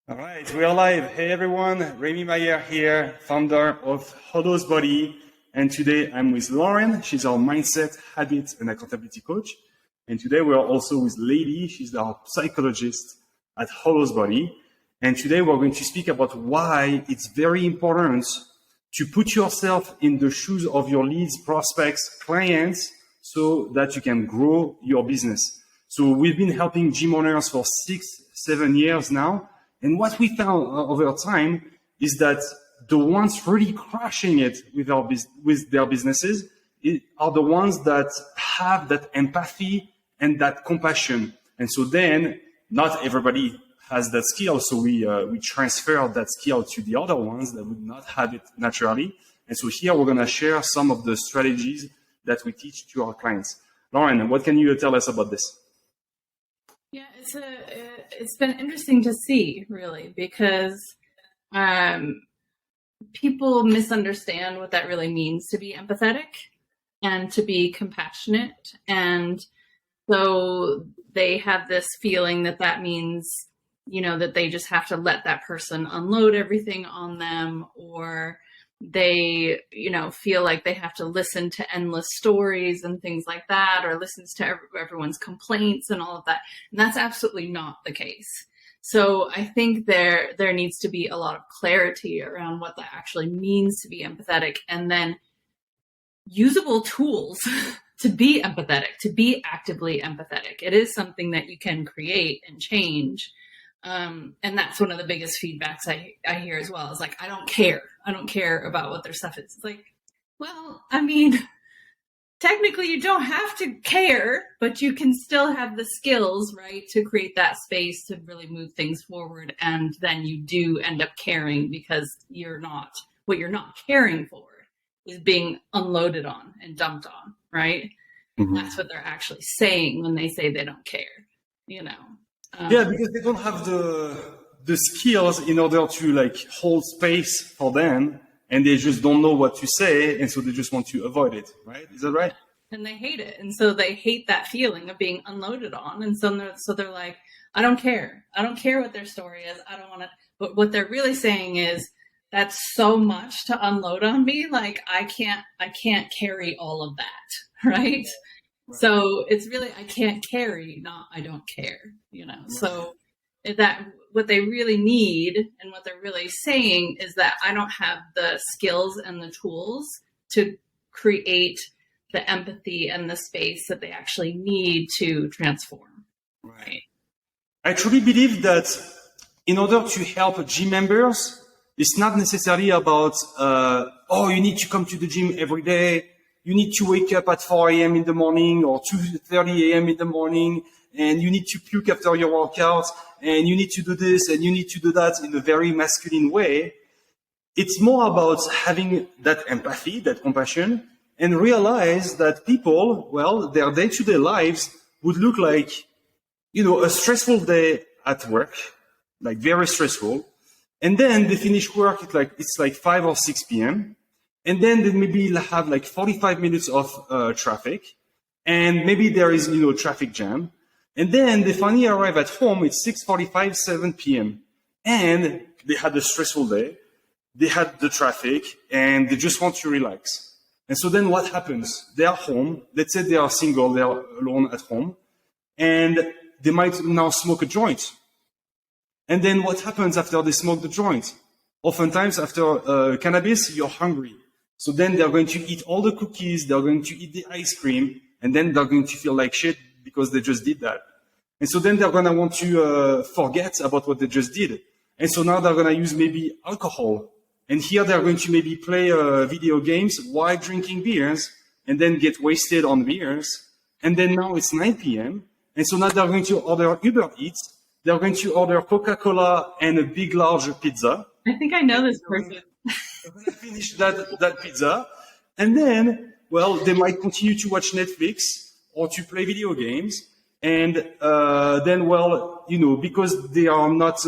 All right, we are live. Hey everyone, Remi Mayer here, founder of HolosBody. And today I'm with Lauren. She's our mindset, habit, and accountability coach. And today we are also with Leidy. She's our psychologist at HolosBody. And today we're going to speak about why it's very important to put yourself in the shoes of your leads, prospects, clients, so that you can grow your business. So we've been helping gym owners for 6-7 years now. And what we found over time is that the ones really crushing it with their businesses are the ones that have that empathy and that compassion. And so then not everybody has that skill. So we transfer that skill to the other ones that would not have it naturally. And so here we're going to share some of the strategies that we teach to our clients. Lauren, what can you tell us about this? Yeah, it's been interesting to see, really, because people misunderstand what that really means to be empathetic and to be compassionate. And so they have this feeling that means, that they just have to let that person unload everything on them, or they, feel like they have to listen to endless stories and things like that, or listens to everyone's complaints and all of that. And that's absolutely not the case. So I think there needs to be a lot of clarity around what that actually means to be empathetic, and then usable tools to be empathetic, to be actively empathetic. It is something that you can create and change. And that's one of the biggest feedbacks I hear as well, is like, I don't care. I don't care about what their stuff is. It's like, well, technically you don't have to care, but you can still have the skills, right, to create that space to really move things forward. And then you do end up caring, because what you're not caring for is being unloaded on and dumped on, right? Mm-hmm. That's what they're actually saying when they say they don't care, Yeah, because they don't have the skills in order to hold space for them, and they just don't know what to say, and so they just want to avoid it, right? Is that right? And they hate it, and so they hate that feeling of being unloaded on, and so they're like, I don't care. I don't care what their story is. I don't want to. But what they're really saying is, that's so much to unload on me. Like I can't carry all of that, right? So it's really, I can't carry, not I don't care, Right. So that what they really need and what they're really saying is that I don't have the skills and the tools to create the empathy and the space that they actually need to transform. Right. I truly believe that in order to help gym members, it's not necessarily about, you need to come to the gym every day. You need to wake up at 4 a.m. in the morning or 2:30 a.m. in the morning, and you need to puke after your workout, and you need to do this, and you need to do that in a very masculine way. It's more about having that empathy, that compassion, and realize that people, their day-to-day lives would look like, a stressful day at work, like very stressful. And then they finish work at it's 5 or 6 p.m. And then they maybe have 45 minutes of traffic, and maybe there is traffic jam, and then they finally arrive at home. It's 6:45, 7 p.m. and they had a stressful day. They had the traffic, and they just want to relax. And so then what happens? They are home. Let's say they are single. They are alone at home, and they might now smoke a joint. And then what happens after they smoke the joint? Oftentimes after cannabis, you're hungry. So then they're going to eat all the cookies, they're going to eat the ice cream, and then they're going to feel like shit because they just did that. And so then they're going to want to forget about what they just did. And so now they're going to use maybe alcohol. And here they're going to maybe play video games while drinking beers, and then get wasted on beers. And then now it's 9 p.m. And so now they're going to order Uber Eats. They're going to order Coca-Cola and a big, large pizza. I think I know this person. They're going to finish that pizza, and then, they might continue to watch Netflix or to play video games, and then, because they are not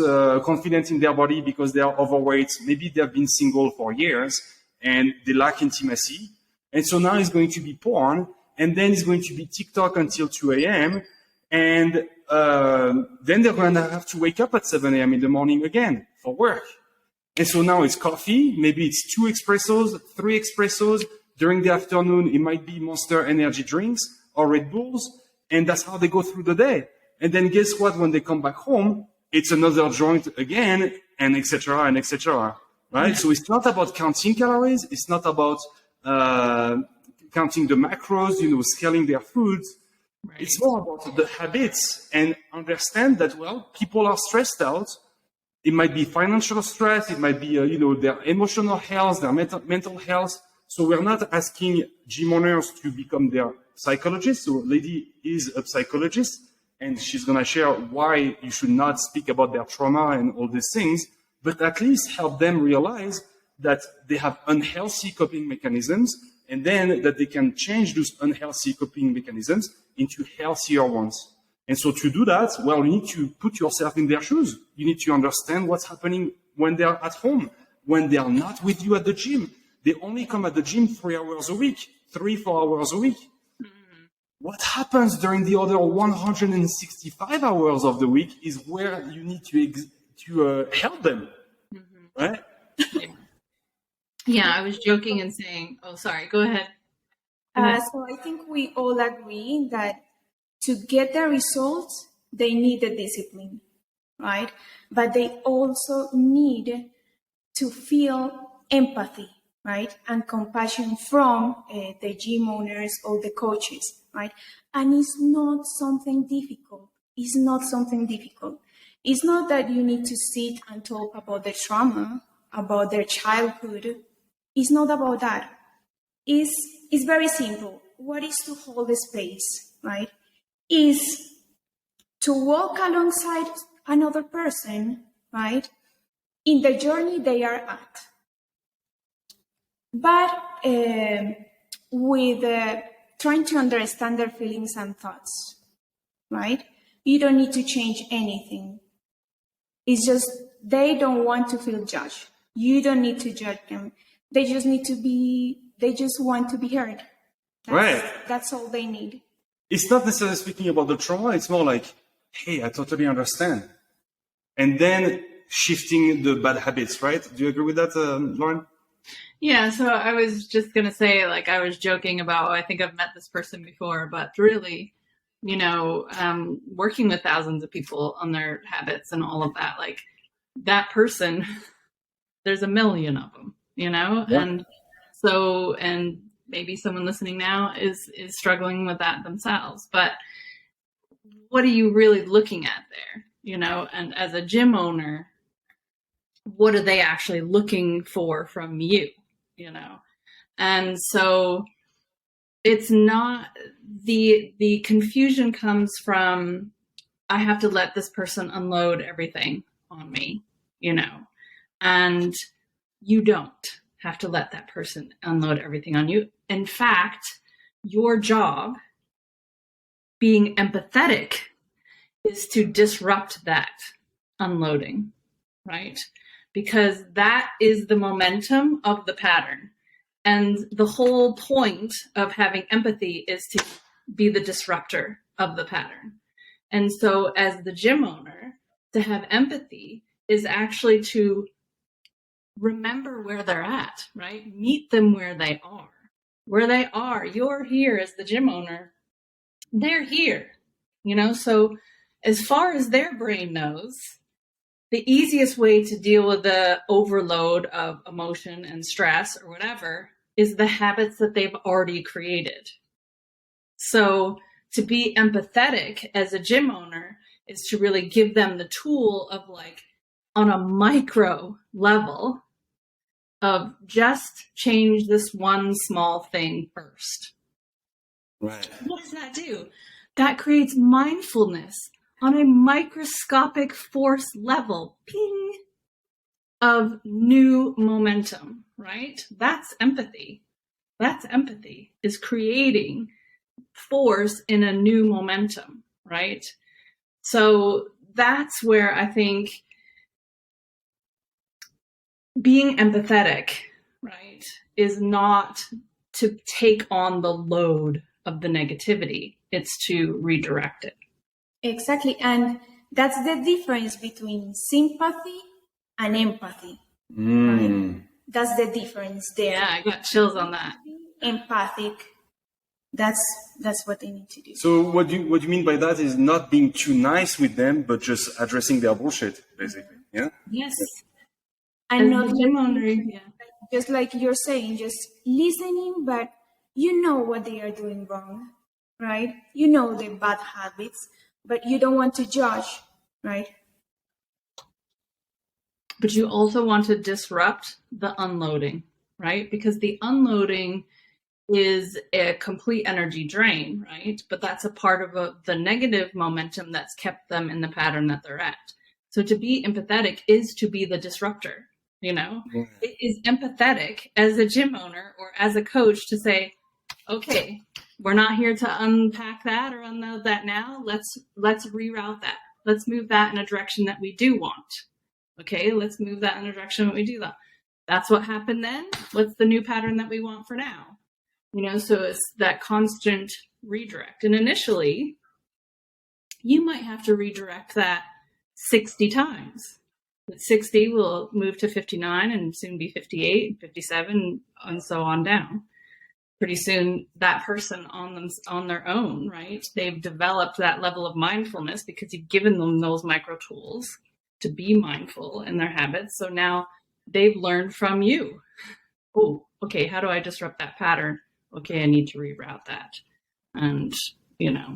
confident in their body, because they are overweight, maybe they've been single for years, and they lack intimacy, and so now it's going to be porn, and then it's going to be TikTok until 2 a.m., and then they're going to have to wake up at 7 a.m. in the morning again for work. And so now it's coffee, maybe it's 2 espressos, 3 espressos. During the afternoon, it might be Monster energy drinks or Red Bulls. And that's how they go through the day. And then guess what? When they come back home, it's another joint again, and etc. and etc. Right? Yeah. So it's not about counting calories. It's not about counting the macros, scaling their foods. Right. It's more about the habits and understand that, well, people are stressed out. It might be financial stress. It might be, their emotional health, their mental health. So we're not asking gym owners to become their psychologists. So Leidy is a psychologist, and she's going to share why you should not speak about their trauma and all these things, but at least help them realize that they have unhealthy coping mechanisms, and then that they can change those unhealthy coping mechanisms into healthier ones. And so to do that, well, you need to put yourself in their shoes. You need to understand what's happening when they're at home, when they are not with you at the gym. They only come at the gym 3 hours a week, 3-4 hours a week. Mm-hmm. What happens during the other 165 hours of the week is where you need to help them, mm-hmm. right? Yeah, I was joking and saying, oh, sorry, go ahead. So I think we all agree that to get the results, they need the discipline, right? But they also need to feel empathy, right? And compassion from the gym owners or the coaches, right? And it's not something difficult. It's not something difficult. It's not that you need to sit and talk about the trauma, about their childhood. It's not about that. It's very simple. What is to hold the space, right? Is to walk alongside another person, right? In the journey they are at. But with trying to understand their feelings and thoughts, right? You don't need to change anything. It's just they don't want to feel judged. You don't need to judge them. They just want to be heard. That's all they need. It's not necessarily speaking about the trauma. It's more like, hey, I totally understand. And then shifting the bad habits, right? Do you agree with that, Lauren? Yeah, so I was just going to say, I was joking about, I think I've met this person before, but really, working with thousands of people on their habits and all of that, that person, there's a million of them, Yeah. And maybe someone listening now is struggling with that themselves. But what are you really looking at there? And as a gym owner, what are they actually looking for from you? And so it's not the confusion comes from, I have to let this person unload everything on me, and you don't have to let that person unload everything on you. In fact, your job, being empathetic, is to disrupt that unloading, right? Because that is the momentum of the pattern. And the whole point of having empathy is to be the disruptor of the pattern. And so as the gym owner, to have empathy is actually to remember where they're at, right? Meet them where they are. Where they are, you're here as the gym owner. They're here, So as far as their brain knows, the easiest way to deal with the overload of emotion and stress or whatever is the habits that they've already created. So to be empathetic as a gym owner is to really give them the tool of on a micro level of just change this one small thing first. Right. What does that do? That creates mindfulness on a microscopic force level, ping, of new momentum, right? That's empathy. That's empathy, is creating force in a new momentum, right? So that's where I think being empathetic, right, is not to take on the load of the negativity. It's to redirect it. Exactly. And that's the difference between sympathy and empathy, right? That's the difference there. Yeah, I got chills on that. Empathic. That's what they need to do. So what you mean by that is not being too nice with them, but just addressing their bullshit, basically. Yeah. Yes. And not the gym owner, yeah. just like you're saying, just listening, but you know what they are doing wrong, right? You know their bad habits, but you don't want to judge, right? But you also want to disrupt the unloading, right? Because the unloading is a complete energy drain, right? But that's a part of the negative momentum that's kept them in the pattern that they're at. So to be empathetic is to be the disruptor, you know? Yeah. It is empathetic as a gym owner or as a coach to say, okay, we're not here to unpack that or unload that now. Let's reroute that. Let's move that in a direction that we do want. Okay, let's move that in a direction that we do that. That's what happened then. What's the new pattern that we want for now? You know, so it's that constant redirect. And initially, you might have to redirect that 60 times. But 60 will move to 59 and soon be 58, 57, and so on down. Pretty soon, that person on their own, right? They've developed that level of mindfulness because you've given them those micro tools to be mindful in their habits. So now they've learned from you. Oh, okay, how do I disrupt that pattern? Okay, I need to reroute that and, you know,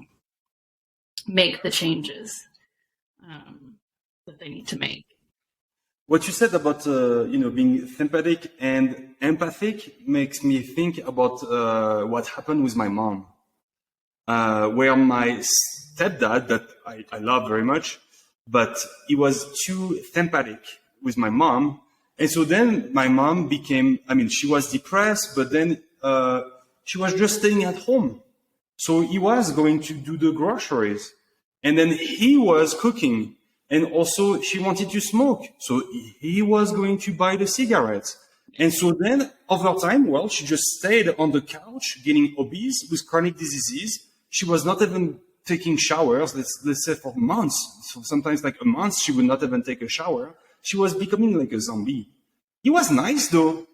make the changes that they need to make. What you said about being sympathetic and empathic makes me think about what happened with my mom, where my stepdad, that I love very much, but he was too sympathetic with my mom, and so then my mom became. I mean, she was depressed, but then she was just staying at home. So he was going to do the groceries, and then he was cooking. And also, she wanted to smoke. So he was going to buy the cigarettes. And so then, over time, well, she just stayed on the couch, getting obese with chronic diseases. She was not even taking showers, let's say for months. So sometimes like a month, she would not even take a shower. She was becoming like a zombie. He was nice, though.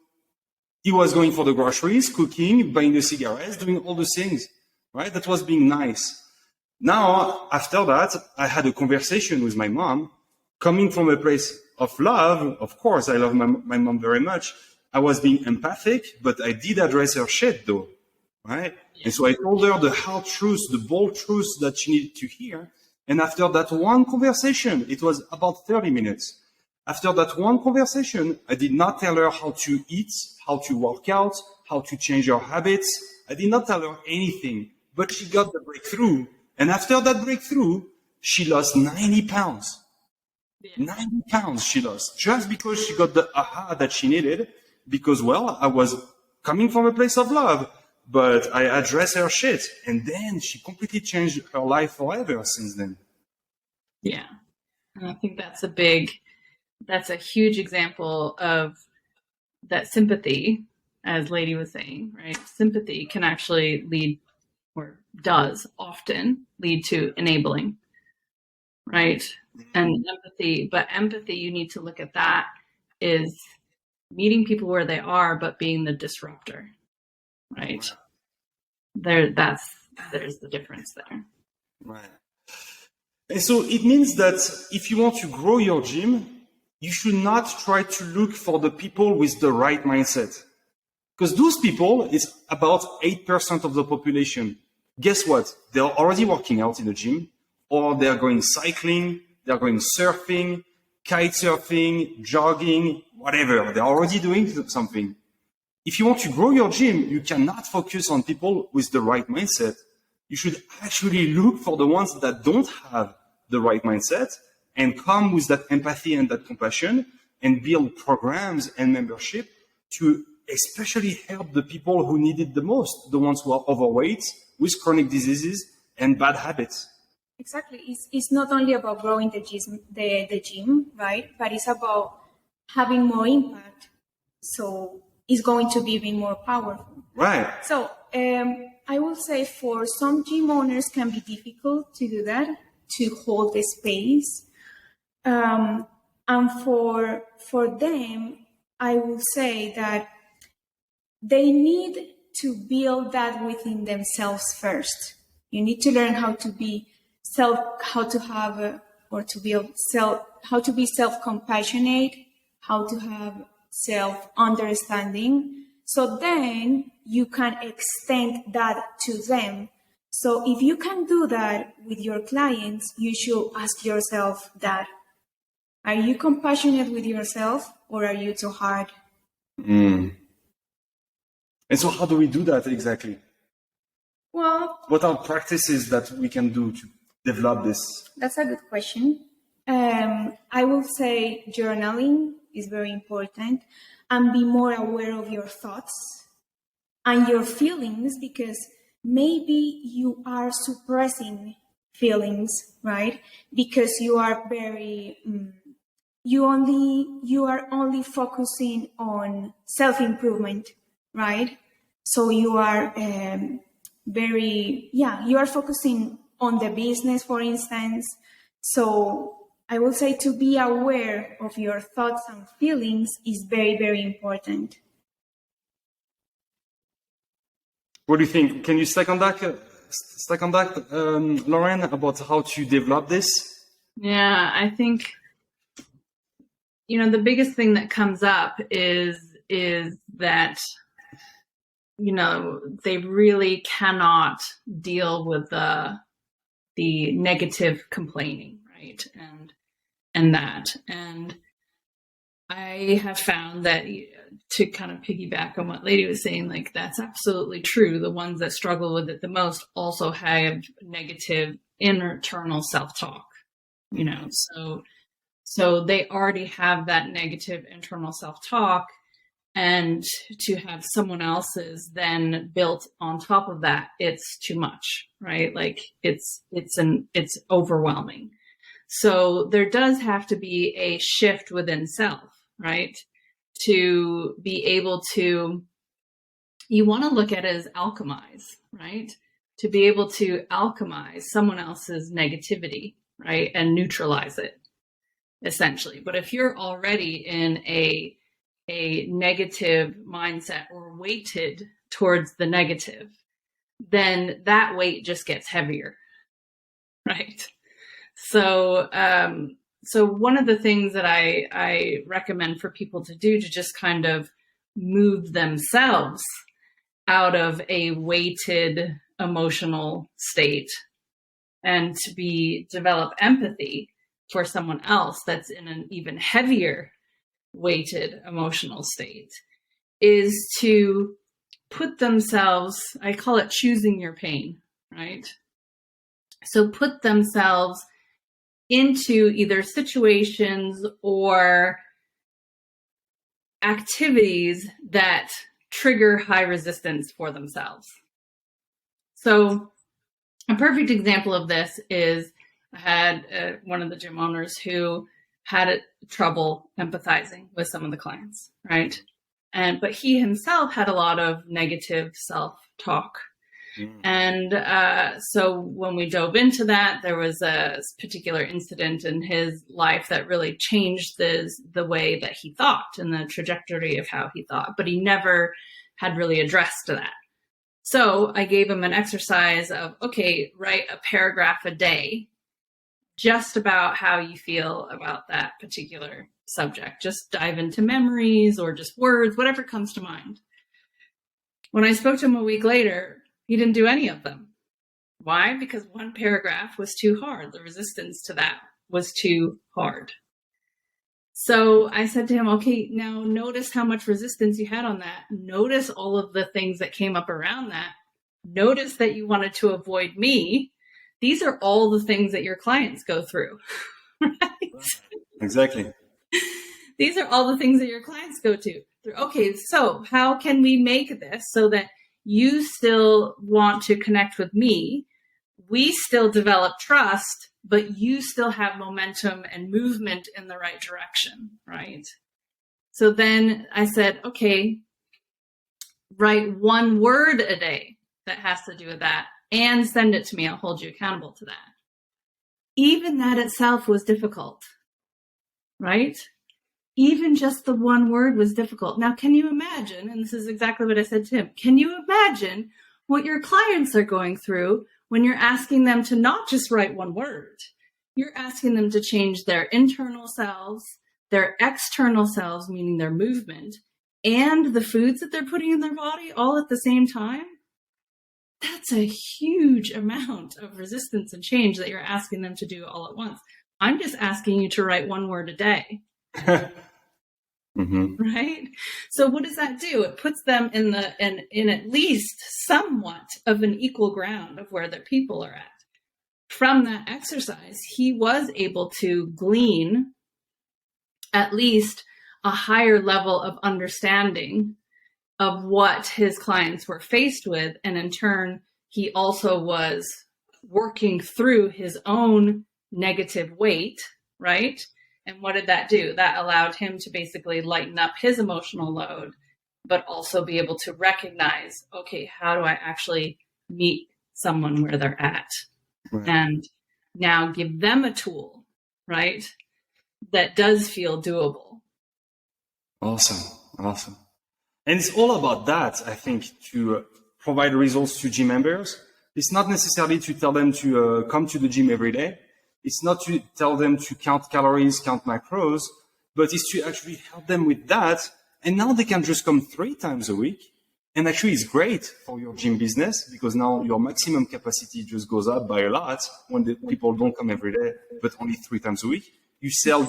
He was going for the groceries, cooking, buying the cigarettes, doing all the things, right? That was being nice. Now, after that, I had a conversation with my mom, coming from a place of love. Of course, I love my mom very much. I was being empathic, but I did address her shit, though, right? And so I told her the hard truths, the bold truths that she needed to hear. And after that one conversation, it was about 30 minutes. After that one conversation, I did not tell her how to eat, how to work out, how to change her habits. I did not tell her anything, but she got the breakthrough. And after that breakthrough, she lost 90 pounds. 90 pounds she lost just because she got the aha that she needed. Because, well, I was coming from a place of love, but I addressed her shit. And then she completely changed her life forever since then. Yeah. And I think that's a huge example of that sympathy, as Leidy was saying, right? Sympathy can actually lead, or does often lead to enabling, right? And empathy, you need to look at that is meeting people where they are, but being the disruptor, right? There's the difference there. Right. And so it means that if you want to grow your gym, you should not try to look for the people with the right mindset. Because those people is about 8% of the population. Guess what? They're already working out in the gym, or they're going cycling, they're going surfing, kite surfing, jogging, whatever. They're already doing something. If you want to grow your gym, you cannot focus on people with the right mindset. You should actually look for the ones that don't have the right mindset and come with that empathy and that compassion and build programs and membership to especially help the people who need it the most, the ones who are overweight, with chronic diseases and bad habits. Exactly. It's not only about growing the gym, right? But it's about having more impact. So it's going to be even more powerful. Right. So I will say for some gym owners can be difficult to do that to hold the space. And for them, I will say that they need to build that within themselves first. You need to learn how to be how to be self-compassionate, how to have self-understanding. So then you can extend that to them. So if you can do that with your clients, you should ask yourself that. Are you compassionate with yourself, or are you too hard? And so how do we do that exactly? Well, What are practices that we can do to develop this? that's a good question. I will say journaling is very important, and be more aware of your thoughts and your feelings, because maybe you are suppressing feelings, right? Because you are very, you are only focusing on self-improvement, right? So you are you are focusing on the business, for instance. So I will say to be aware of your thoughts and feelings is very, very important. What do you think? Can you second that, Lauren, about how to develop this? Yeah, I think, the biggest thing that comes up is that, they really cannot deal with the negative complaining, right? And I have found that, to kind of piggyback on what Leidy was saying, like, that's absolutely true. The ones that struggle with it the most also have negative internal self-talk, so they already have that negative internal self-talk, and to have someone else's then built on top of that, it's too much, right? Like it's overwhelming. So there does have to be a shift within self, right? To be able to, you want to look at it as alchemize, right? To be able to alchemize someone else's negativity, right? And neutralize it, essentially. But if you're already in a negative mindset or weighted towards the negative, then that weight just gets heavier, right? So, so one of the things that I recommend for people to do to just kind of move themselves out of a weighted emotional state and to develop empathy for someone else that's in an even heavier weighted emotional state is to put themselves, I call it choosing your pain, right? So put themselves into either situations or activities that trigger high resistance for themselves. So a perfect example of this is I had one of the gym owners who had trouble empathizing with some of the clients, right? But he himself had a lot of negative self-talk. And so when we dove into that, there was a particular incident in his life that really changed the way that he thought and the trajectory of how he thought, but he never had really addressed that. So I gave him an exercise of, okay, write a paragraph a day just about how you feel about that particular subject. Just dive into memories or just words, whatever comes to mind. When I spoke to him a week later, he didn't do any of them. Why? Because one paragraph was too hard. The resistance to that was too hard. So I said to him, okay, now notice how much resistance you had on that. Notice all of the things that came up around that. Notice that you wanted to avoid me. These are all the things that your clients go through, right? Exactly. These are all the things that your clients go through. Okay, so how can we make this so that you still want to connect with me? We still develop trust, but you still have momentum and movement in the right direction, right? So then I said, okay, write one word a day that has to do with that and send it to me. I'll hold you accountable to that. even that itself was difficult, right? Even just the one word was difficult. Now, can you imagine, and this is exactly what I said to him, can you imagine what your clients are going through when you're asking them to not just write one word? You're asking them to change their internal selves, their external selves, meaning their movement, and the foods that they're putting in their body all at the same time. That's a huge amount of resistance and change that you're asking them to do all at once. I'm just asking you to write one word a day. Mm-hmm. Right? So what does that do? It puts them in at least somewhat of an equal ground of where their people are at. From that exercise, he was able to glean at least a higher level of understanding of what his clients were faced with. And in turn, he also was working through his own negative weight, right? And what did that do? That allowed him to basically lighten up his emotional load, but also be able to recognize, okay, how do I actually meet someone where they're at? Right. And now give them a tool, right, that does feel doable. Awesome. And it's all about that, I think, to provide results to gym members. It's not necessarily to tell them to come to the gym every day. It's not to tell them to count calories, count macros, but it's to actually help them with that. And now they can just come 3 times a week. And actually it's great for your gym business because now your maximum capacity just goes up by a lot when the people don't come every day, but only 3 times a week. You sell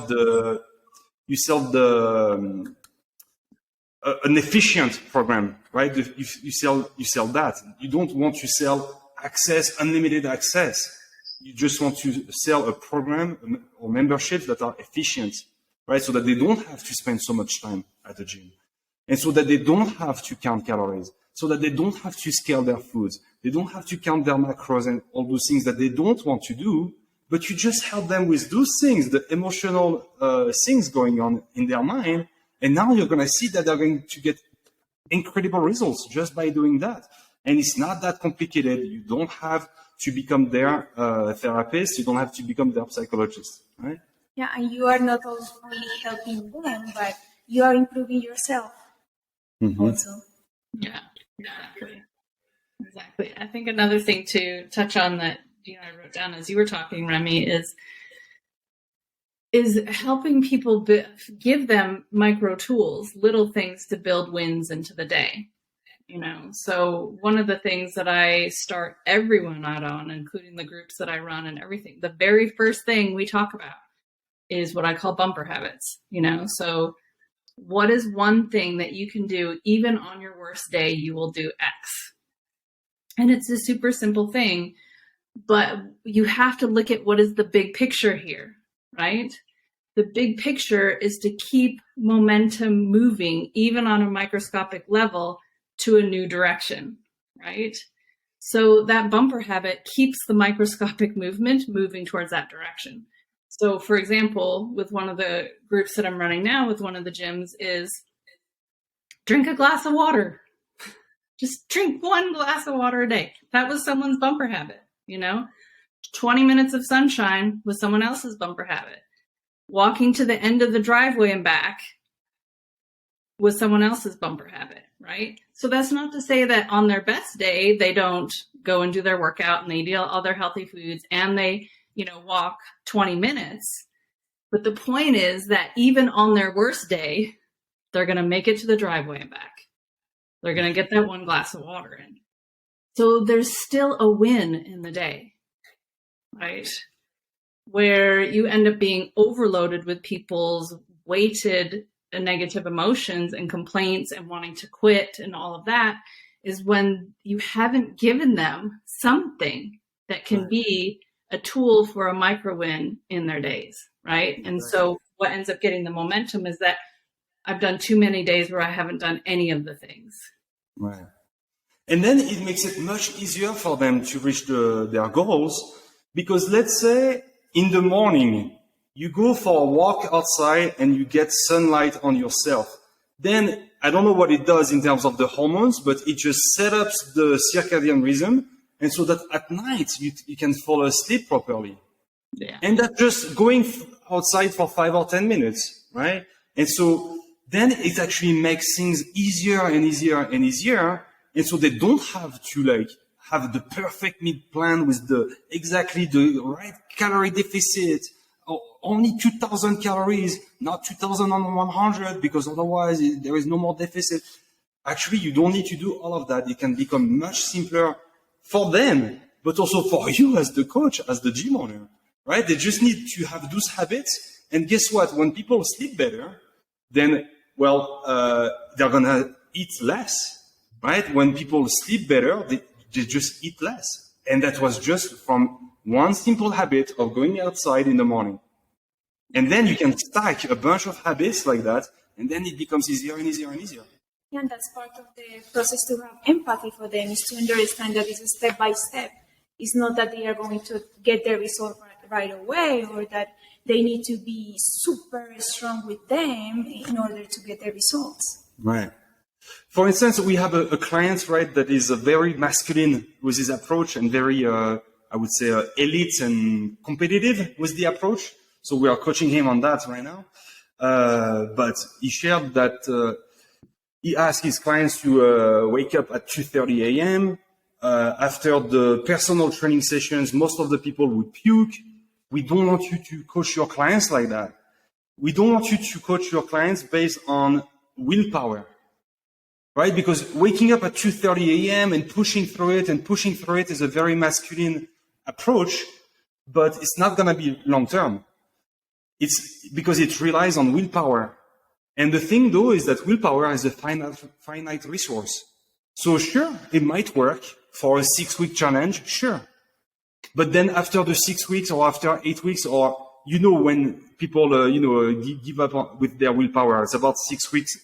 an efficient program, right? You sell that. You don't want to sell access, unlimited access. You just want to sell a program or memberships that are efficient, right? So that they don't have to spend so much time at the gym. And so that they don't have to count calories, so that they don't have to scale their foods. They don't have to count their macros and all those things that they don't want to do, but you just help them with those things, the emotional things going on in their mind. And now you're going to see that they're going to get incredible results just by doing that. And it's not that complicated. You don't have to become their therapist. You don't have to become their psychologist, right? Yeah, and you are not only helping them, but you are improving yourself also. Yeah, exactly. I think another thing to touch on that I wrote down as you were talking, Remi, is helping people give them micro tools, little things to build wins into the day. So one of the things that I start everyone out on, including the groups that I run and everything, the very first thing we talk about is what I call bumper habits. So what is one thing that you can do even on your worst day? You will do X. And it's a super simple thing, but you have to look at what is the big picture here, right? The big picture is to keep momentum moving, even on a microscopic level, to a new direction, right? So that bumper habit keeps the microscopic movement moving towards that direction. So for example, with one of the groups that I'm running now with one of the gyms is drink a glass of water. Just drink 1 glass of water a day. That was someone's bumper habit, 20 minutes of sunshine was someone else's bumper habit. Walking to the end of the driveway and back was someone else's bumper habit, right? So that's not to say that on their best day, they don't go and do their workout and they eat all their healthy foods and they, walk 20 minutes. But the point is that even on their worst day, they're going to make it to the driveway and back. They're going to get that 1 glass of water in. So there's still a win in the day, right? Where you end up being overloaded with people's weighted negative emotions and complaints and wanting to quit and all of that is when you haven't given them something that can be a tool for a micro win in their days, right? And so what ends up getting the momentum is that I've done too many days where I haven't done any of the things. Right. And then it makes it much easier for them to reach their goals because let's say in the morning, you go for a walk outside and you get sunlight on yourself. Then I don't know what it does in terms of the hormones, but it just sets up the circadian rhythm. And so that at night you can fall asleep properly. Yeah. And that's just going outside for 5 or 10 minutes, right? And so then it actually makes things easier and easier and easier. And so they don't have to like have the perfect meal plan with exactly the right calorie deficit, or only 2,000 calories, not 2,100, because otherwise there is no more deficit. Actually, you don't need to do all of that. It can become much simpler for them, but also for you as the coach, as the gym owner, right? They just need to have those habits. And guess what? When people sleep better, then, well, they're going to eat less, right? When people sleep better, they just eat less. And that was just from one simple habit of going outside in the morning. And then you can stack a bunch of habits like that, and then it becomes easier and easier and easier. And that's part of the process to have empathy for them, is to understand that it's a step by step. It's not that they are going to get the result right away, or that they need to be super strong with them in order to get the results. Right. For instance, we have a client, right, that is very masculine with his approach and very, I would say, elite and competitive with the approach. So we are coaching him on that right now. But he shared that he asked his clients to wake up at 2:30 a.m. After the personal training sessions, most of the people would puke. We don't want you to coach your clients like that. We don't want you to coach your clients based on willpower, right? Because waking up at 2:30 a.m. and pushing through it is a very masculine approach, but it's not going to be long term. It's because it relies on willpower. And the thing, though, is that willpower is a finite resource. So sure, it might work for a 6-week challenge, sure. But then after the 6 weeks or after 8 weeks, or, when people, give up with their willpower, it's about 6 weeks,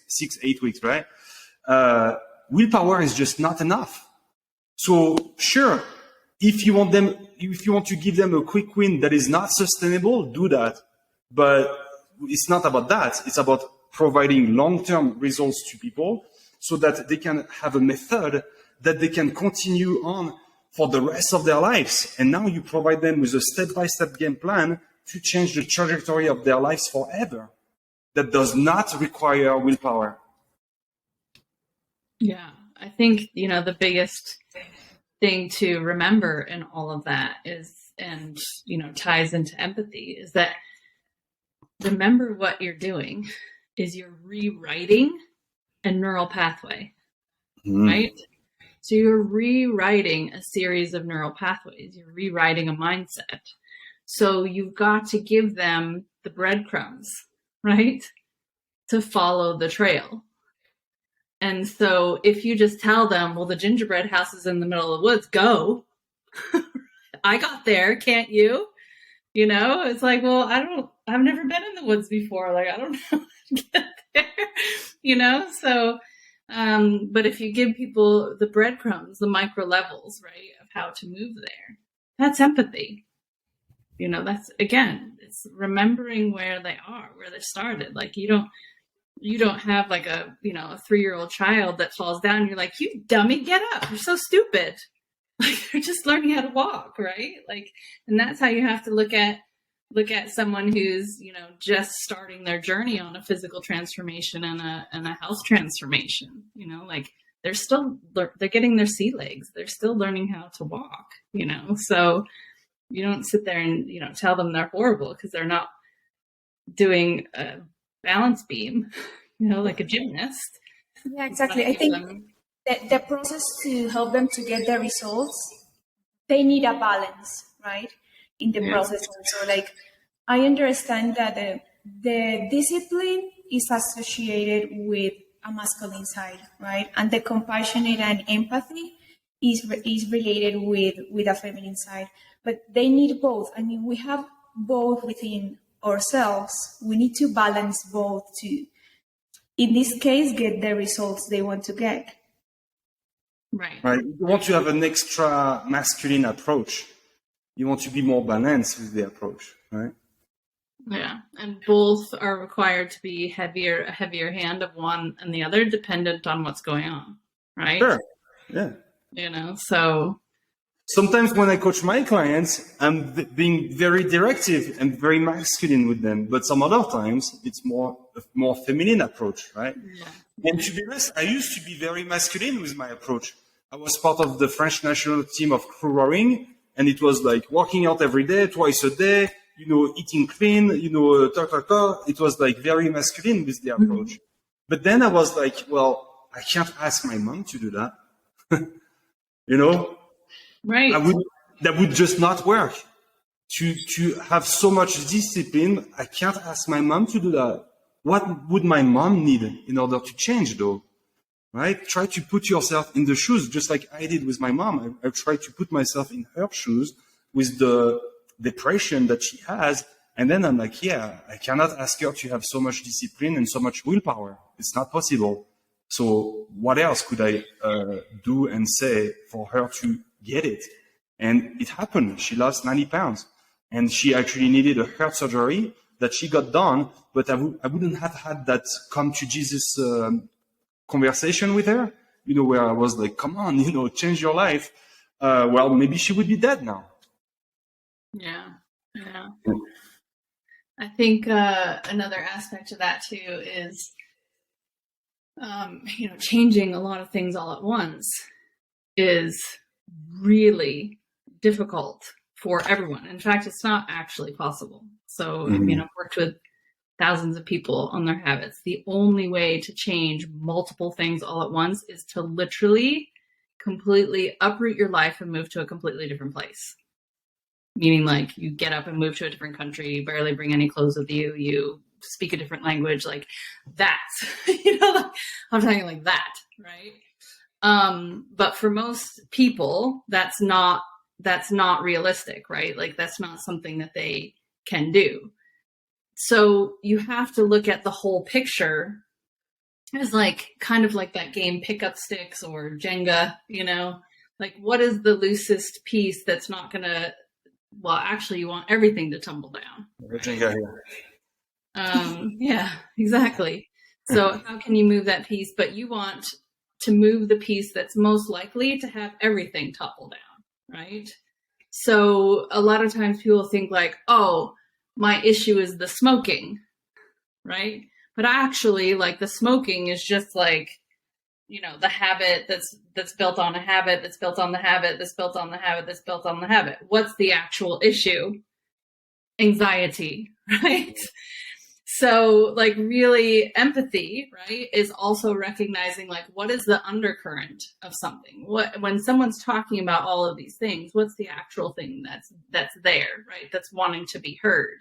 8 weeks, right? Willpower is just not enough. So sure, if you want to give them a quick win that is not sustainable, do that. But it's not about that. It's about providing long-term results to people so that they can have a method that they can continue on for the rest of their lives. And now you provide them with a step-by-step game plan to change the trajectory of their lives forever. That does not require willpower. Yeah, I think, the biggest thing to remember in all of that is, and, ties into empathy, is that remember what you're doing is you're rewriting a neural pathway, right? So you're rewriting a series of neural pathways. You're rewriting a mindset. So you've got to give them the breadcrumbs, right, to follow the trail. And so if you just tell them, well, the gingerbread house is in the middle of the woods, go. I got there, can't you? It's like, well, I've never been in the woods before. Like, I don't know how to get there, So, but if you give people the breadcrumbs, the micro levels, right, of how to move there, that's empathy. That's, again, it's remembering where they are, where they started. Like, you don't have like a 3-year-old child that falls down. You're like, you dummy, get up. You're so stupid. Like, they're just learning how to walk, right? Like, and that's how you have to look at someone who's, just starting their journey on a physical transformation and a health transformation. Like, they're getting their sea legs. They're still learning how to walk, So you don't sit there and, tell them they're horrible because they're not doing a balance beam, like a gymnast. Yeah, exactly. I think the process to help them to get the results, they need a balance, right? In the process also. Like, I understand that the discipline is associated with a masculine side, right? And the compassionate and empathy is related with a feminine side. But they need both. I mean, we have both within ourselves. We need to balance both to, in this case, get the results they want to get. Right. You want to have an extra masculine approach. You want to be more balanced with the approach, right? Yeah, and both are required to be a heavier hand of one and the other, dependent on what's going on, right? Sure. Yeah. So sometimes when I coach my clients, I'm being very directive and very masculine with them. But some other times it's a more feminine approach, right? Yeah. And to be honest, I used to be very masculine with my approach. I was part of the French national team of crew rowing, and it was like working out every day, twice a day, eating clean, It was like very masculine with the approach. But then I was like, well, I can't ask my mom to do that. Right. That would just not work. To have so much discipline, I can't ask my mom to do that. What would my mom need in order to change, though? Right? Try to put yourself in the shoes, just like I did with my mom. I tried to put myself in her shoes with the depression that she has. And then I'm like, yeah, I cannot ask her to have so much discipline and so much willpower. It's not possible. So what else could I do and say for her to get it? And it happened. She lost 90 pounds. And she actually needed a heart surgery that she got done. But I wouldn't have had that come to Jesus conversation with her, where I was like, come on, change your life. Well, maybe she would be dead now. Yeah. I think another aspect of that too is, changing a lot of things all at once is really difficult for everyone. In fact, it's not actually possible. So, I've worked with thousands of people on their habits. The only way to change multiple things all at once is to literally completely uproot your life and move to a completely different place. Meaning like you get up and move to a different country, you barely bring any clothes with you, you speak a different language, like that's, I'm talking like that, right? But for most people, that's not realistic, right? Like that's not something that they can do. So you have to look at the whole picture as like kind of like that game Pick Up Sticks or Jenga, like what is the loosest piece that's not gonna, well, actually you want everything to tumble down. Jenga, yeah, exactly. So how can you move that piece? But you want to move the piece that's most likely to have everything topple down, right? So a lot of times people think like, oh, my issue is the smoking, right? But actually, like the smoking is just like, the habit that's built on a habit, that's built on the habit, that's built on the habit, that's built on the habit. What's the actual issue? Anxiety, right? So like really empathy, right, is also recognizing like what is the undercurrent of something. When someone's talking about all of these things, what's the actual thing that's there, right? That's wanting to be heard.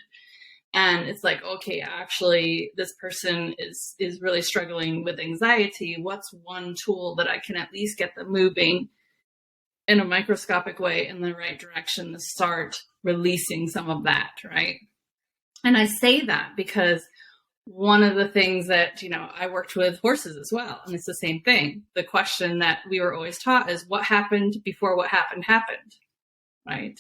And it's like, okay, actually this person is really struggling with anxiety. What's one tool that I can at least get them moving in a microscopic way in the right direction to start releasing some of that, right? And I say that because one of the things that, I worked with horses as well. And it's the same thing. The question that we were always taught is what happened before what happened, right?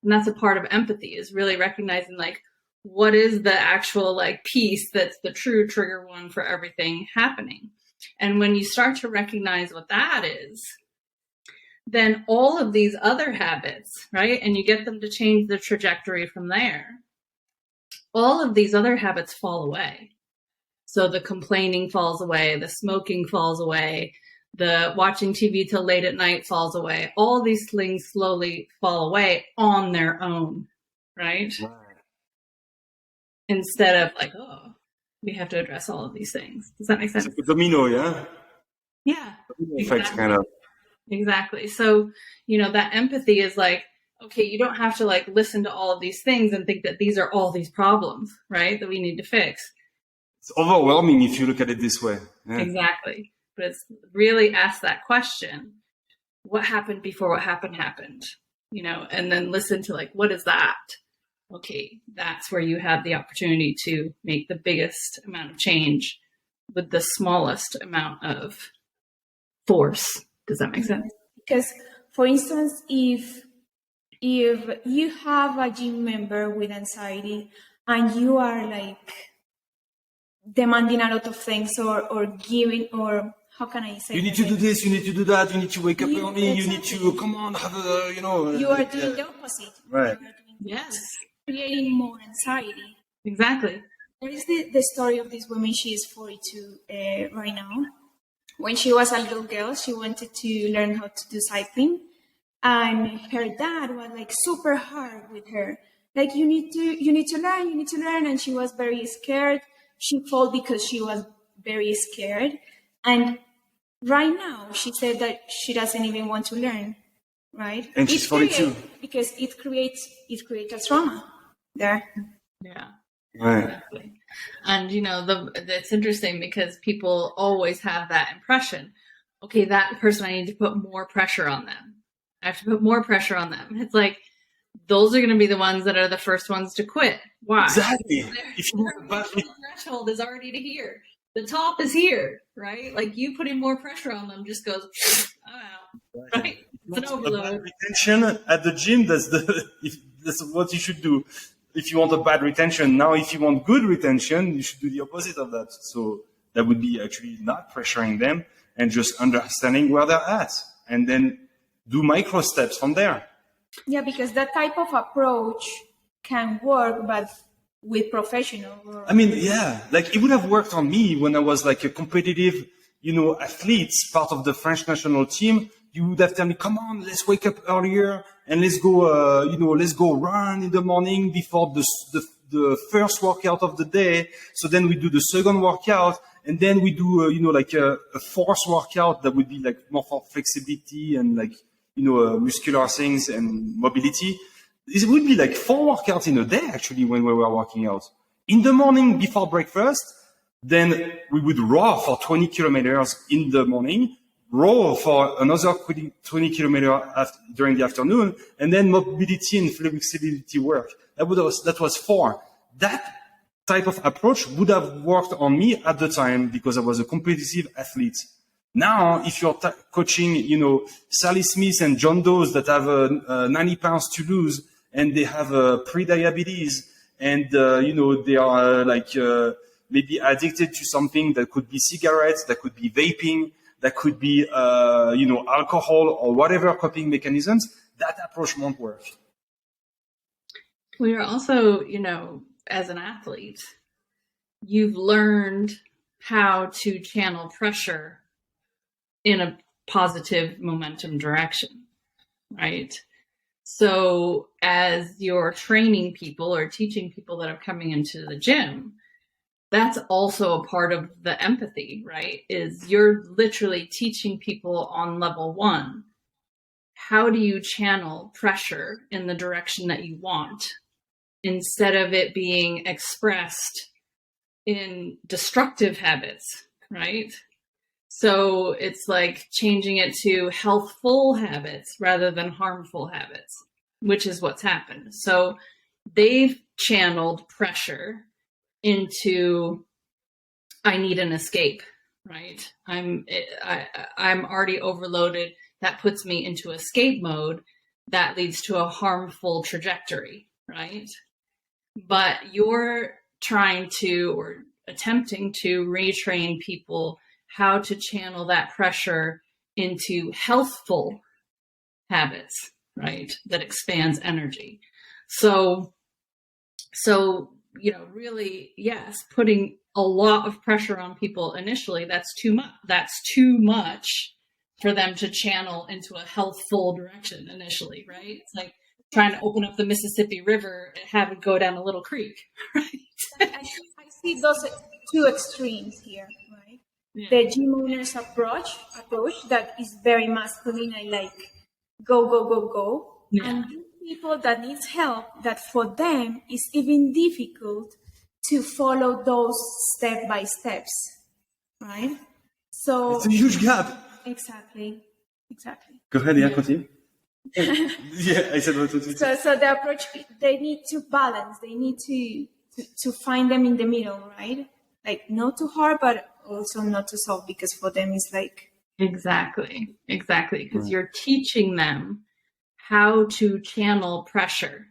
And that's a part of empathy, is really recognizing like, what is the actual like piece that's the true trigger one for everything happening? And when you start to recognize what that is, then all of these other habits, right? And you get them to change the trajectory from there. All of these other habits fall away. So the complaining falls away, the smoking falls away, the watching TV till late at night falls away. All these things slowly fall away on their own, right? Instead of like, oh, we have to address all of these things. Does that make sense? It's like a domino, yeah? Yeah. Effect, kind of. Exactly. So, that empathy is like, okay, you don't have to like listen to all of these things and think that these are all these problems, right, that we need to fix. It's overwhelming if you look at it this way. Yeah. Exactly. But it's really ask that question, what happened before what happened, and then listen to like, what is that? Okay, that's where you have the opportunity to make the biggest amount of change with the smallest amount of force. Does that make sense? Because, for instance, if you have a gym member with anxiety and you are like demanding a lot of things or giving or how can I say You need that? to do this, you need to do that, you need to wake up You- early, you need exactly. to, come on, have a, you know. You are doing the opposite. Right. You are doing Yes, creating more anxiety. exactly. There is the story of this woman. She is 42 right now. When she was a little girl, she wanted to learn how to do cycling. And her dad was like super hard with her. Like, you need to learn. And she was very scared. She fell because she was very scared. And right now, she said that she doesn't even want to learn, right? And she's 42. Because it creates a trauma there. Yeah. Right. Exactly. And that's interesting because people always have that impression. Okay, that person, I need to put more pressure on them. I have to put more pressure on them. It's like those are going to be the ones that are the first ones to quit. Why? Exactly. Their emotional threshold is already to here. The top is here, right? Like you putting more pressure on them just goes, oh, right? It's an overload. Retention at the gym, that's what you should do. If you want a bad retention, now if you want good retention, you should do the opposite of that. So that would be actually not pressuring them and just understanding where they're at, and then do micro steps from there. Yeah, because that type of approach can work, but with professional. I mean, yeah, like it would have worked on me when I was like a competitive, athlete, part of the French national team. You would have told me, come on, let's wake up earlier and let's go, let's go run in the morning before the first workout of the day. So then we do the second workout, and then we do, like a fourth workout that would be like more for flexibility and like, muscular things and mobility. It would be like 4 workouts in a day, actually, when we were working out. In the morning before breakfast, then we would row for 20 kilometers in the morning, row for another 20 kilometers during the afternoon, and then mobility and flexibility work. That was 4. That type of approach would have worked on me at the time because I was a competitive athlete. Now, if you're coaching, Sally Smith and John Doe's that have 90 pounds to lose, and they have pre-diabetes, and they are maybe addicted to something that could be cigarettes, that could be vaping, that could be alcohol or whatever coping mechanisms, that approach won't work. We are also, as an athlete, you've learned how to channel pressure in a positive momentum direction, right? So as you're training people or teaching people that are coming into the gym, that's also a part of the empathy, right? Is you're literally teaching people on level 1. How do you channel pressure in the direction that you want instead of it being expressed in destructive habits, right? So it's like changing it to healthful habits rather than harmful habits, which is what's happened. So they've channeled pressure into, I need an escape, right? I'm already overloaded. That puts me into escape mode. That leads to a harmful trajectory, right? But you're trying to, or attempting to, retrain people how to channel that pressure into healthful habits, right? That expands energy. So, really, yes, putting a lot of pressure on people initially, that's too much. That's too much for them to channel into a healthful direction initially, right? It's like trying to open up the Mississippi River and have it go down a little creek, right? I see those 2 extremes here, right? Yeah. The gym owner's approach that is very masculine, I like go. Yeah. And people that needs help, that for them is even difficult to follow those step by steps, right? So it's a huge gap. Exactly. Go ahead, yeah, continue. Yeah, I said what to do. So the approach, they need to balance. They need to find them in the middle, right? Like not too hard, but also not too soft, because for them it's like exactly because you're teaching them how to channel pressure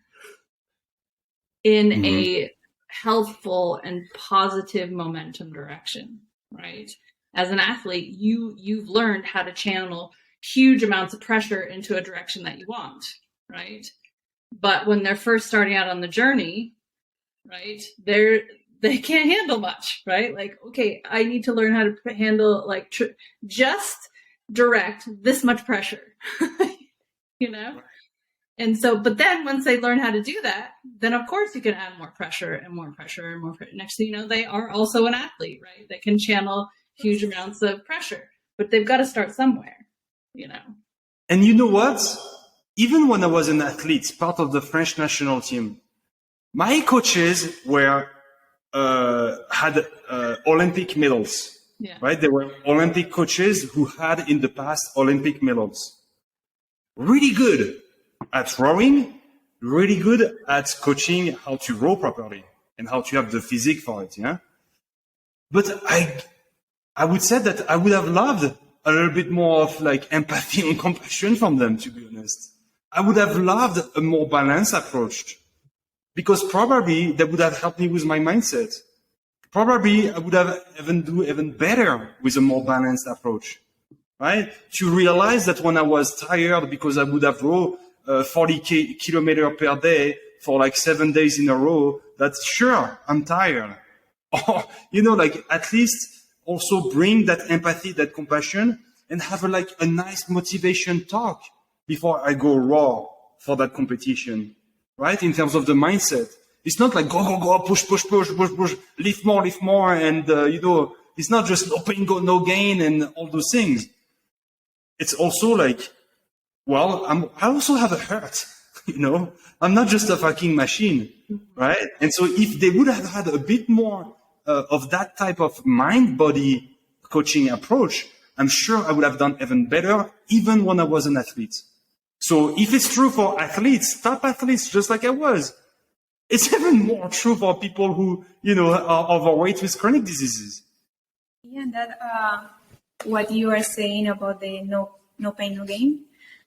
in a healthful and positive momentum direction, right? as an athlete, you've learned how to channel huge amounts of pressure into a direction that you want, right? But when they're first starting out on the journey, right, they can't handle much, right? Like, okay, I need to learn how to handle, like, just direct this much pressure, you know? And so, but then once they learn how to do that, then of course you can add more pressure and more pressure and more pressure. Next thing you know, they are also an athlete, right? They can channel huge amounts of pressure, but they've got to start somewhere, you know? And you know what? Even when I was an athlete, part of the French national team, my coaches had Olympic medals, Yeah. right? They were Olympic coaches who had in the past Olympic medals. Really good at rowing, really good at coaching how to row properly and how to have the physique for it, yeah? But I would say that I would have loved a little bit more of like empathy and compassion from them, to be honest. I would have loved a more balanced approach because probably that would have helped me with my mindset. Probably I would have even better with a more balanced approach, right? To realize that when I was tired because I would have rowed 40 kilometers per day for like 7 days in a row, that sure, I'm tired. Or, you know, like at least also bring that empathy, that compassion, and have a nice motivation talk before I go raw for that competition, right? In terms of the mindset. It's not like go, push, lift more. And, it's not just no pain, no gain and all those things. It's also like, well, I also have a heart, you know? I'm not just a fucking machine, right? And so if they would have had a bit more of that type of mind-body coaching approach, I'm sure I would have done even better, even when I was an athlete. So if it's true for athletes, top athletes, just like I was, it's even more true for people who, are overweight with chronic diseases. Yeah, that what you are saying about the no pain, no gain,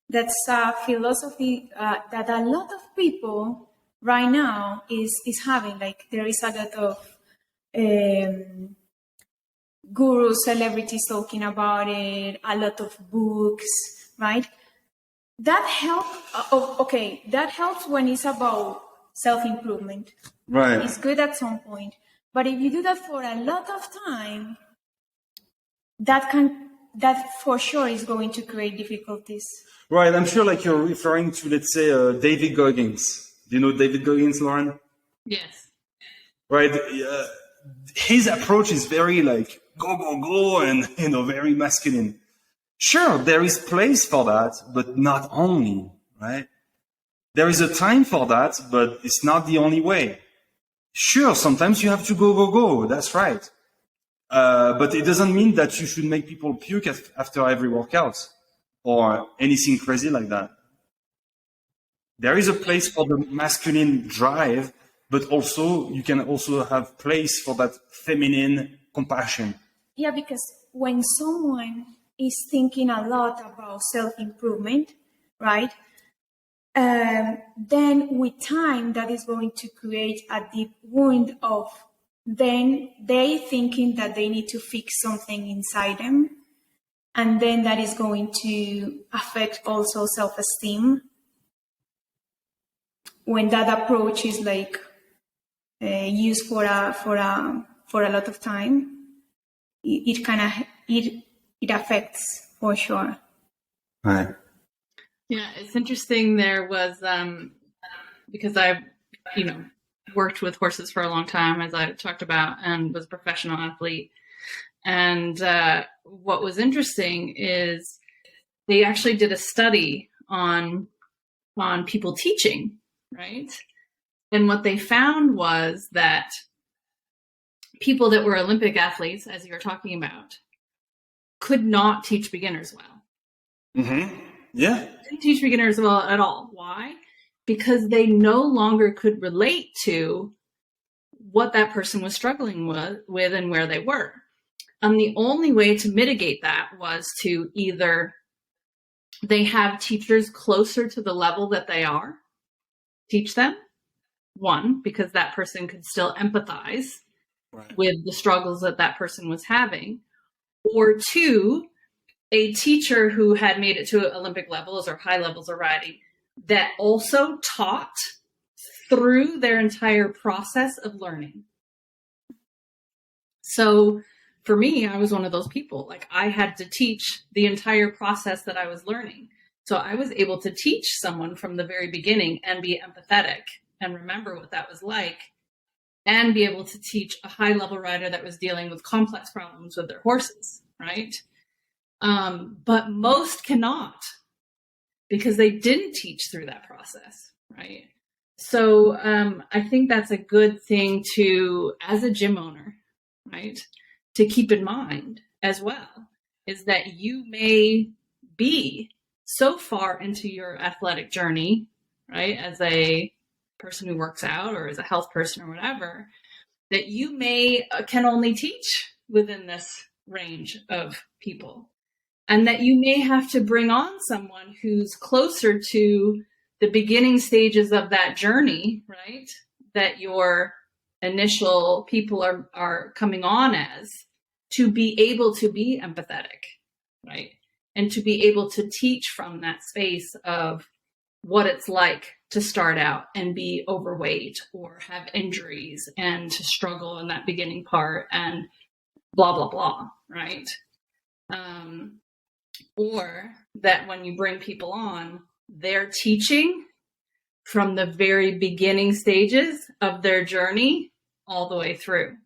that's a philosophy that a lot of people right now is having. Like there is a lot of gurus, celebrities talking about it, a lot of books, right? That that helps when it's about self-improvement. Right. It's good at some point. But if you do that for a lot of time, that for sure is going to create difficulties. Right. I'm sure like you're referring to, let's say, David Goggins. Do you know David Goggins, Lauren? Yes. Right. His approach is very like go, and, very masculine. Sure, there is place for that, but not only, right? There is a time for that, but it's not the only way. Sure, sometimes you have to go. That's right. But it doesn't mean that you should make people puke after every workout or anything crazy like that. There is a place for the masculine drive, but also you can also have place for that feminine compassion. Yeah, because when someone is thinking a lot about self-improvement, right? Then with time, that is going to create a deep wound of then they thinking that they need to fix something inside them. And then that is going to affect also self-esteem. When that approach is like used for a lot of time, it affects for sure. Right. Yeah, it's interesting. There was because I've worked with horses for a long time, as I talked about, and was a professional athlete. And what was interesting is they actually did a study on people teaching, right? And what they found was that people that were Olympic athletes, as you were talking about, could not teach beginners well. Mm-hmm. Yeah. Didn't teach beginners well at all. Why? Because they no longer could relate to what that person was struggling with and where they were. And the only way to mitigate that was to either they have teachers closer to the level that they are, teach them, one, because that person could still empathize with the struggles that person was having, or two, a teacher who had made it to Olympic levels or high levels of riding that also taught through their entire process of learning. So for me, I was one of those people. Like, I had to teach the entire process that I was learning. So I was able to teach someone from the very beginning and be empathetic and remember what that was like, and be able to teach a high level rider that was dealing with complex problems with their horses, right? But most cannot, because they didn't teach through that process, right? So I think that's a good thing to, as a gym owner, right, to keep in mind as well, is that you may be so far into your athletic journey, right, as a person who works out or as a health person or whatever, that you may can only teach within this range of people. And that you may have to bring on someone who's closer to the beginning stages of that journey, right? That your initial people are coming on as, to be able to be empathetic, right? And to be able to teach from that space of what it's like to start out and be overweight or have injuries and to struggle in that beginning part and blah, blah, blah, right? Or that when you bring people on, they're teaching from the very beginning stages of their journey all the way through,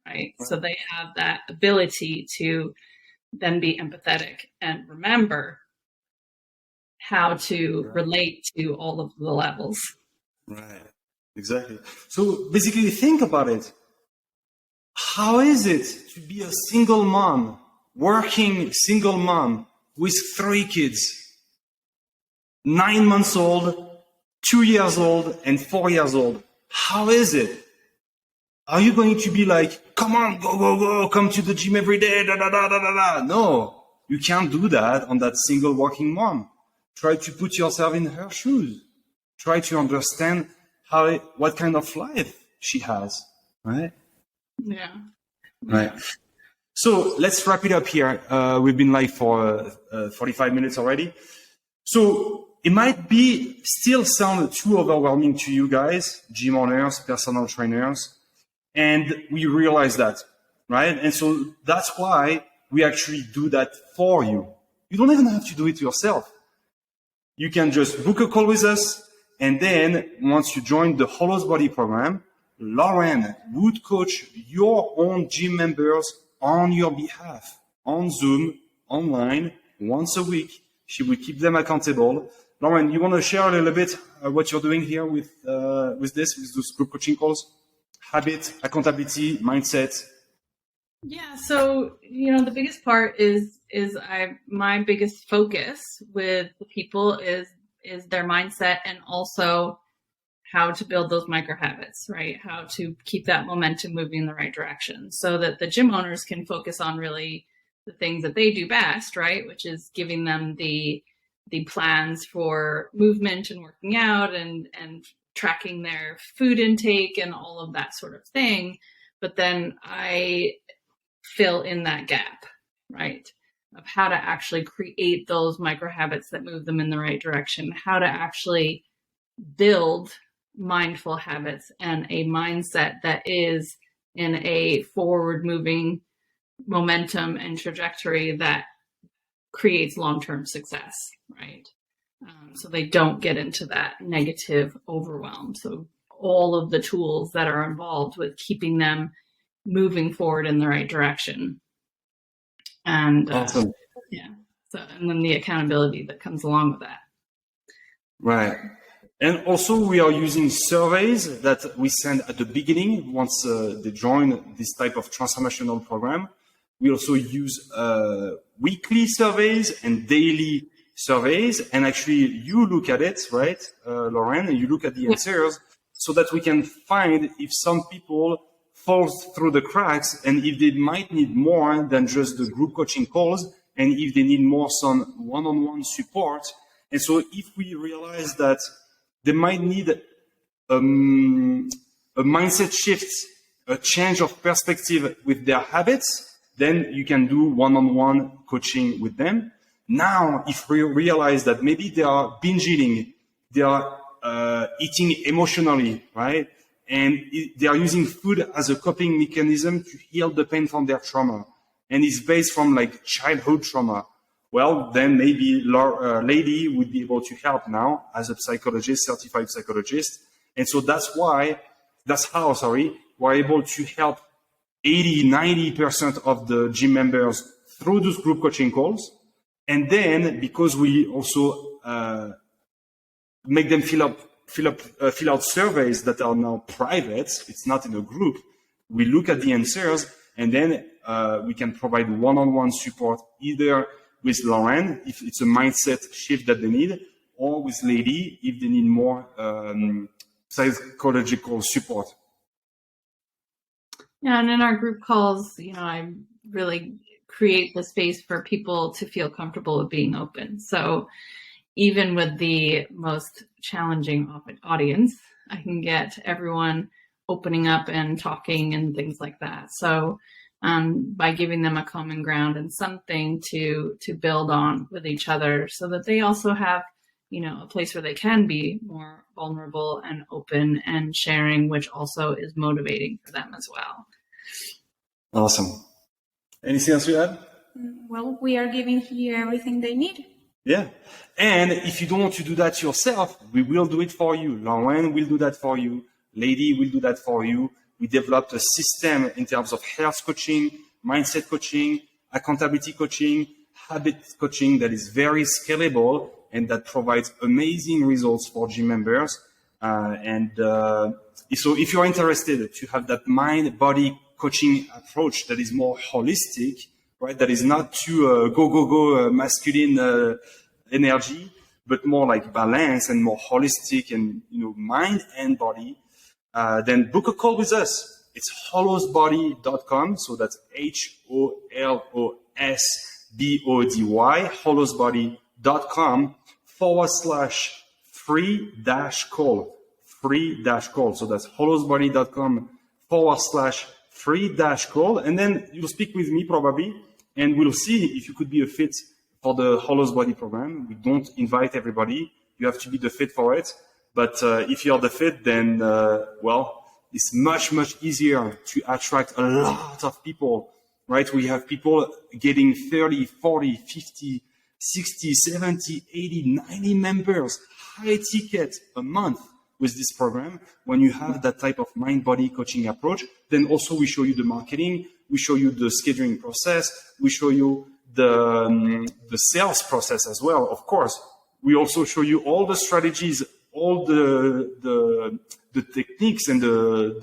right? So they have that ability to then be empathetic and remember how to relate to all of the levels. Right, exactly. So basically, think about it. How is it to be a single mom, working single mom with 3 kids, 9 months old, 2 years old, and 4 years old? How is it? Are you going to be like, come on, go, go, go, come to the gym every day, da, da, da, da, da, da? No, you can't do that on that single working mom. Try to put yourself in her shoes. Try to understand what kind of life she has, right? Yeah. Right. So let's wrap it up here. We've been live for 45 minutes already. So it might be still sound too overwhelming to you guys, gym owners, personal trainers, and we realize that, right? And so that's why we actually do that for you. You don't even have to do it yourself. You can just book a call with us, and then once you join the HolosBody program, Lauren would coach your own gym members on your behalf, on Zoom, online, once a week. She will keep them accountable. Lauren, you want to share a little bit what you're doing here with those group coaching calls? Habit, accountability, mindset. Yeah. So, the biggest part is my biggest focus with the people is their mindset, and also how to build those micro habits, right? How to keep that momentum moving in the right direction so that the gym owners can focus on really the things that they do best, right? Which is giving them the plans for movement and working out and tracking their food intake and all of that sort of thing. But then I fill in that gap, right? Of how to actually create those micro habits that move them in the right direction, how to actually build mindful habits and a mindset that is in a forward moving momentum and trajectory that creates long-term success, right? So they don't get into that negative overwhelm. So all of the tools that are involved with keeping them moving forward in the right direction. And Awesome. yeah. So, and then the accountability that comes along with that. Right. And also we are using surveys that we send at the beginning once they join this type of transformational program. We also use weekly surveys and daily surveys. And actually you look at it, right, Lauren, and you look at the answers so that we can find if some people fall through the cracks and if they might need more than just the group coaching calls and if they need more some one-on-one support. And so if we realize that they might need a mindset shift, a change of perspective with their habits, then you can do one-on-one coaching with them. Now, if we realize that maybe they are binge eating, they are eating emotionally, right? And they are using food as a coping mechanism to heal the pain from their trauma. And it's based from like childhood trauma. Well, then maybe Leidy would be able to help now as a psychologist, certified psychologist. And so that's how we're able to help 80-90% of the gym members through those group coaching calls. And then because we also make them fill out surveys that are now private, it's not in a group, we look at the answers, and then we can provide one-on-one support either with Lauren if it's a mindset shift that they need, or with Leidy if they need more psychological support. Yeah, and in our group calls, I really create the space for people to feel comfortable with being open. So even with the most challenging audience, I can get everyone opening up and talking and things like that. So by giving them a common ground and something to build on with each other, so that they also have, a place where they can be more vulnerable and open and sharing, which also is motivating for them as well. Awesome. Anything else you add? Well, we are giving here everything they need. Yeah. And if you don't want to do that yourself, we will do it for you. Lauren will do that for you. Leidy will do that for you. We developed a system in terms of health coaching, mindset coaching, accountability coaching, habit coaching that is very scalable and that provides amazing results for gym members. So if you're interested to have that mind-body coaching approach that is more holistic, right? That is not too go masculine energy, but more like balance and more holistic and mind and body. Then book a call with us. It's HolosBody.com. So that's HolosBody, HolosBody.com/free-call. Free-call. So that's HolosBody.com/free-call. And then you'll speak with me probably, and we'll see if you could be a fit for the HolosBody program. We don't invite everybody. You have to be the fit for it. But if you're the fit, then, it's much, much easier to attract a lot of people, right? We have people getting 30, 40, 50, 60, 70, 80, 90 members, high ticket a month with this program. When you have that type of mind-body coaching approach, then also we show you the marketing, we show you the scheduling process, we show you the sales process as well, of course. We also show you all the strategies, all the techniques and the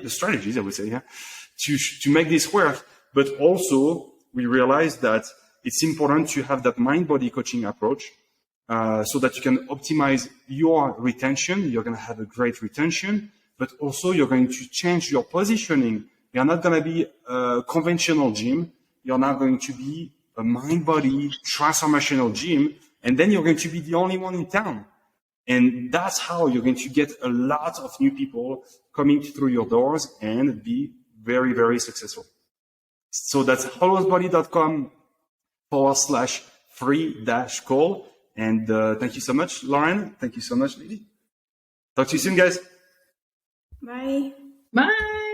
strategies, I would say, to make this work. But also we realize that it's important to have that mind-body coaching approach so that you can optimize your retention. You're going to have a great retention, but also you're going to change your positioning. You're not going to be a conventional gym. You're now going to be a mind-body transformational gym. And then you're going to be the only one in town. And that's how you're going to get a lot of new people coming through your doors and be very, very successful. So that's HolosBody.com/free-call. And thank you so much, Lauren. Thank you so much, Leidy. Talk to you soon, guys. Bye. Bye.